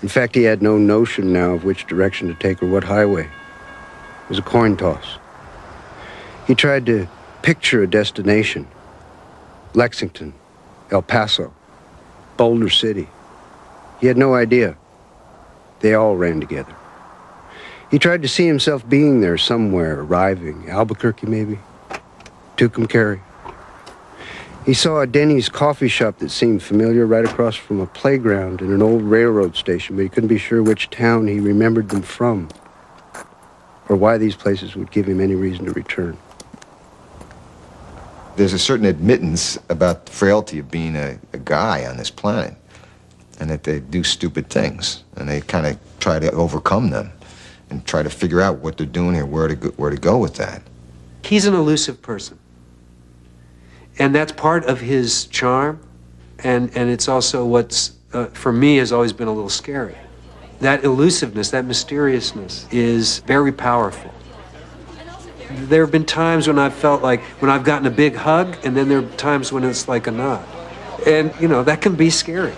In fact, he had no notion now of which direction to take or what highway. It was a coin toss. He tried to picture a destination. Lexington, El Paso, Boulder City. He had no idea. They all ran together. He tried to see himself being there somewhere, arriving. Albuquerque, maybe. Tucumcari. He saw a Denny's coffee shop that seemed familiar right across from a playground and an old railroad station, but he couldn't be sure which town he remembered them from, or why these places would give him any reason to return. There's a certain admittance about the frailty of being a guy on this planet, and that they do stupid things, and they kind of try to overcome them and try to figure out what they're doing here, where to go with that. He's an elusive person. And that's part of his charm, and it's also what's, for me, has always been a little scary. That elusiveness, that mysteriousness is very powerful. There have been times when I've felt like, when I've gotten a big hug, and then there are times when it's like a nod. And, you know, that can be scary.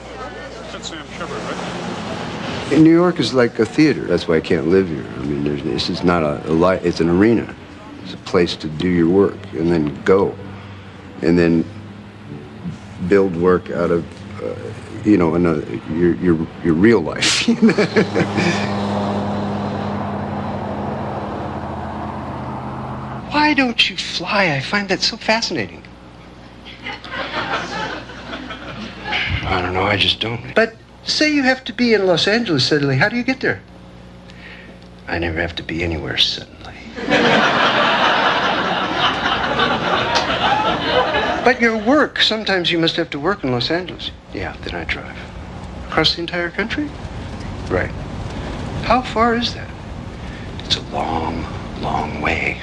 That's Shepard, right? New York is like a theater. That's why I can't live here. I mean, this is not a life, it's an arena. It's a place to do your work and then go. And then build work out of, you know, your real life. Why don't you fly? I find that so fascinating. I don't know, I just don't. But say you have to be in Los Angeles suddenly, how do you get there? I never have to be anywhere suddenly. But your work, sometimes you must have to work in Los Angeles. Yeah, then I drive. Across the entire country? Right. How far is that? It's a long, long way.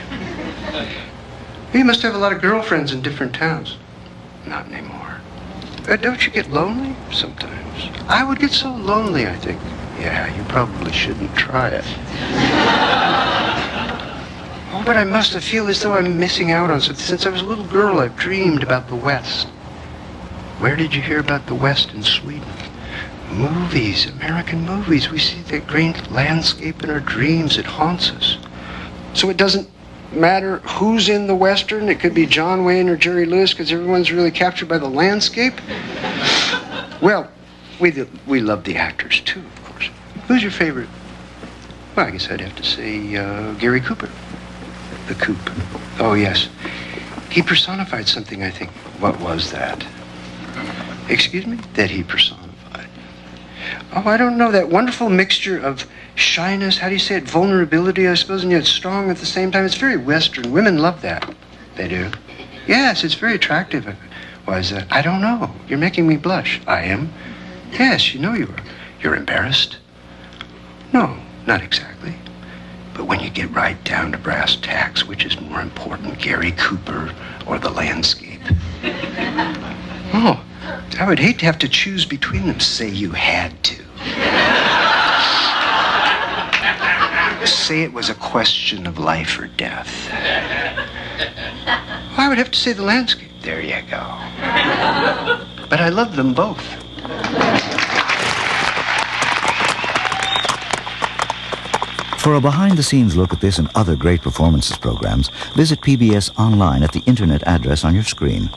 You must have a lot of girlfriends in different towns. Not anymore. Don't you get lonely? Sometimes. I would get so lonely, I think. Yeah, you probably shouldn't try it. Oh, but I must have feel as though I'm missing out on something. Since I was a little girl, I've dreamed about the West. Where did you hear about the West in Sweden? Movies, American movies. We see that great landscape in our dreams. It haunts us. So it doesn't matter who's in the Western. It could be John Wayne or Jerry Lewis because everyone's really captured by the landscape. Well, we love the actors too, of course. Who's your favorite? Well, I guess I'd have to say Gary Cooper. The Coop. Oh, yes. He personified something, I think. What was that? Excuse me? That he personified. Oh, I don't know. That wonderful mixture of shyness, how do you say it? Vulnerability, I suppose, and yet strong at the same time. It's very Western. Women love that. They do. Yes, it's very attractive. Why is that? I don't know. You're making me blush. I am? Yes, you know you are. You're embarrassed? No, not exactly. But when you get right down to brass tacks, which is more important, Gary Cooper or the landscape? Oh, I would hate to have to choose between them. Say you had to. Say it was a question of life or death. I would have to say the landscape. There you go. But I love them both. For a behind-the-scenes look at this and other great performances programs, visit PBS online at the internet address on your screen.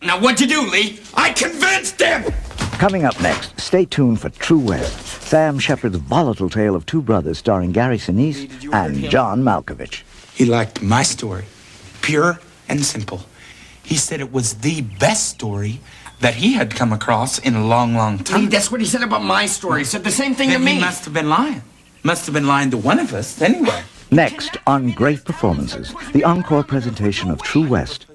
Now what'd you do, Lee? I convinced him! Coming up next, stay tuned for True West, Sam Shepard's volatile tale of two brothers starring Gary Sinise and John Malkovich. He liked my story. Pure and simple. He said it was the best story that he had come across in a long, long time. Lee, that's what he said about my story. He said the same thing to me. He must have been lying. Must have been lying to one of us, anyway. Next on Great Performances, the encore presentation of True West,